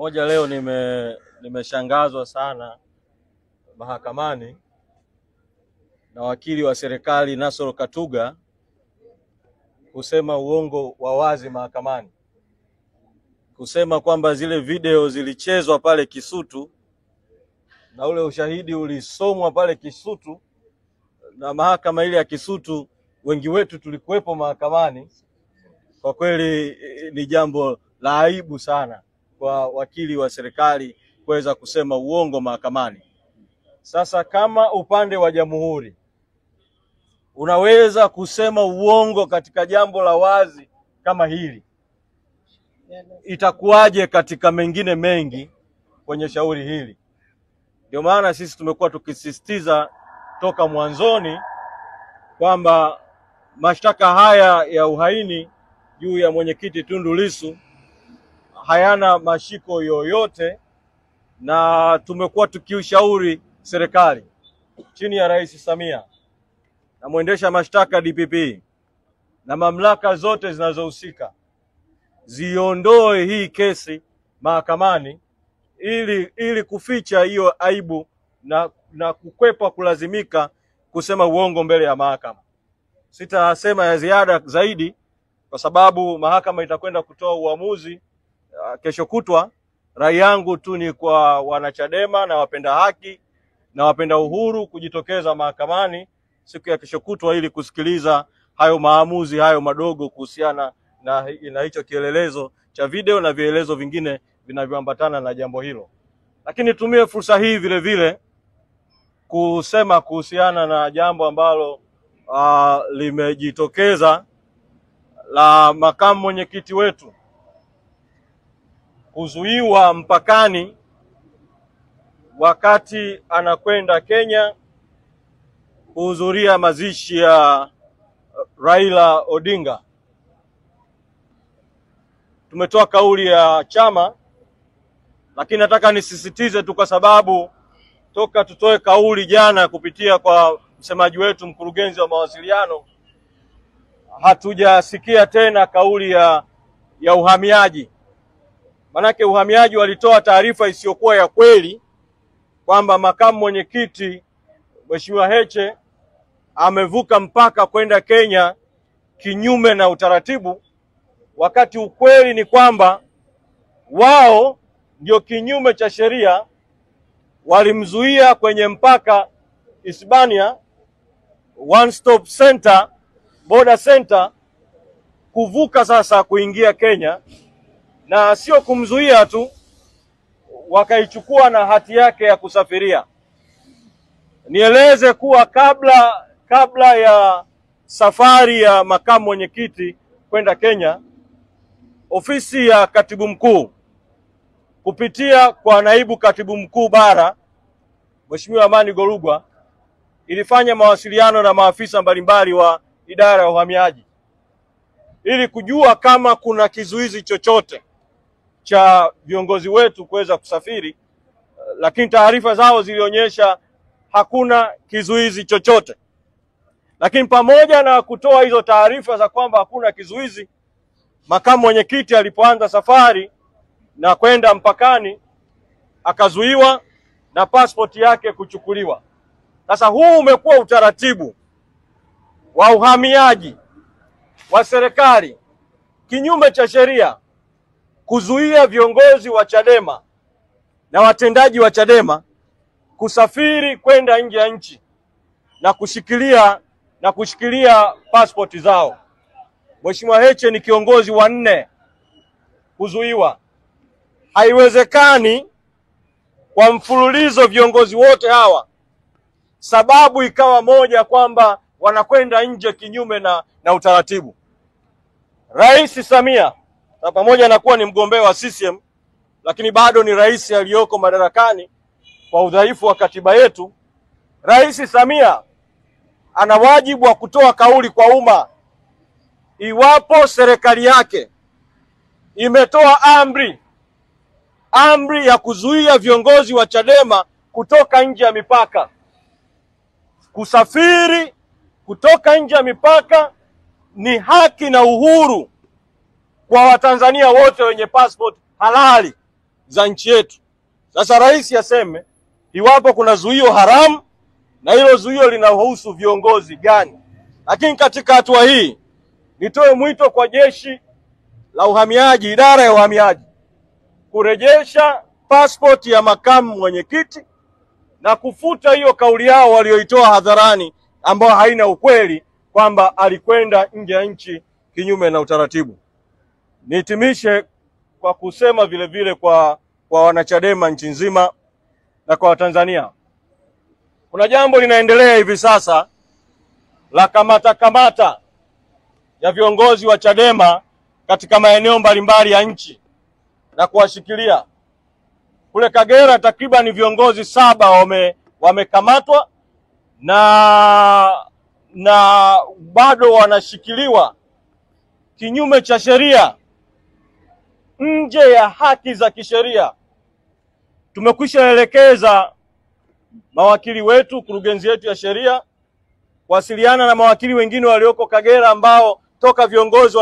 Moja, leo nimeshangazwa sana mahakamani na wakili wa serikali Nasoro Katuga kusema uongo wa wazi mahakamani, kusema kwamba zile video zilichezwa pale Kisutu na ule ushahidi ulisomwa pale Kisutu na mahakama ile ya Kisutu wengi wetu tulikuwepo mahakamani. Kwa kweli ni jambo la aibu sana kwa wakili wa serikali kuweza kusema uongo mahakamani. Sasa kama upande wa jamhuri unaweza kusema uongo katika jambo la wazi kama hili, itakuwaje katika mengine mengi kwenye shauri hili? Ndio maana sisi tumekuwa tukisisitiza toka mwanzoni kwamba mashtaka haya ya uhaini juu ya mwenyekiti Tundu Lissu hayana mashiko yoyote, na tumekuwa tukiushauri serikali chini ya Rais Samia na mwendesha mashtaka DPP na mamlaka zote zinazohusika ziondoe hii kesi mahakamani ili kuficha hiyo aibu na kukwepa kulazimika kusema uongo mbele ya mahakama. Sitasema ya ziada zaidi kwa sababu mahakama itakwenda kutoa uamuzi kesho kutwa. Rai yangu tu ni kwa wanachadema na wapenda haki na wapenda uhuru kujitokeza mahakamani siku ya kesho kutwa ili kusikiliza hayo maamuzi hayo madogo kuhusiana na hicho kielelezo cha video na vielezo vingine vinavyoambatana na jambo hilo. Lakini tumie fursa hii vile vile kusema kuhusiana na jambo ambalo limejitokeza la makamu mwenyekiti wetu kuzuiwa mpakani wakati anakwenda Kenya kuhudhuria mazishi ya Raila Odinga. Tumetoa kauli ya chama, lakini nataka nisisitize tu kwa sababu toka tutoe kauli jana kupitia kwa msemaji wetu mkurugenzi wa mawasiliano hatujasikia tena kauli ya uhamiaji. Manake uhamiaji walitoa taarifa isiyokuwa ya kweli kwamba makamu mwenyekiti Mheshimiwa Heche amevuka mpaka kwenda Kenya kinyume na utaratibu, wakati ukweli ni kwamba wao ndio kinyume cha sheria walimzuia kwenye mpaka Hispania One Stop Center, Border Center, kuvuka sasa kuingia Kenya, na sio kumzuia tu, wakaichukua na hati yake ya kusafiria. Nieleze kuwa kabla ya safari ya makamu mwenyekiti kwenda Kenya, ofisi ya katibu mkuu kupitia kwa naibu katibu mkuu bara Mheshimiwa Amani Golugwa ilifanya mawasiliano na maafisa mbalimbali wa idara ya uhamiaji ili kujua kama kuna kizuizi chochote cha viongozi wetu kuweza kusafiri, lakini taarifa zao zilionyesha hakuna kizuizi chochote. Lakini pamoja na kutoa hizo taarifa za kwamba hakuna kizuizi, makamu mwenyekiti alipoanza safari na kwenda mpakani akazuiwa na pasipoti yake kuchukuliwa. Sasa huu umekuwa utaratibu wa uhamiaji wa serikali kinyume cha sheria kuzuia viongozi wa Chadema na watendaji wa Chadema kusafiri kwenda nje ya nchi na kushikilia pasipoti zao. Mheshimiwa Heche ni kiongozi wa 4 kuzuiwa. Haiwezekani kwa mfululizo viongozi wote hawa sababu ikawa moja kwamba wanakwenda nje kinyume na utaratibu. Rais Samia, na pamoja na kuwa ni mgombea wa CCM, lakini bado ni rais aliyoko madarakani kwa udhaifu wa katiba yetu. Rais Samia ana wajibu wa kutoa kauli kwa umma iwapo serikali yake imetoa amri ya kuzuia viongozi wa Chadema kutoka nje ya mipaka. Kusafiri kutoka nje ya mipaka ni haki na uhuru kwa Watanzania wote wenye passport halali za nchi yetu. Sasa rais aseme iwapo kuna zuio haramu na hilo zuio linahusu viongozi gani. Lakini katika hatua hii nitoe mwito kwa jeshi la uhamiaji, idara ya uhamiaji, kurejesha pasipoti ya makamu mwenyekiti na kufuta hiyo kauli yao walioitoa hadharani ambayo haina ukweli kwamba alikwenda nje ya nchi kinyume na utaratibu. Nihitimishe kwa kusema vile vile kwa wanachadema nchi nzima na kwa Watanzania. Kuna jambo linaendelea hivi sasa la kamata ya viongozi wa Chadema katika maeneo mbalimbali ya nchi na kuwashikilia. Kule Kagera takriban viongozi 7 wamekamatwa na bado wanashikiliwa kinyume cha sheria, nje ya haki za kisheria. Tumekwisha elekeza mawakili wetu, kurugenzi yetu ya sheria, kuwasiliana na mawakili wengine walioko Kagera ambao toka viongozi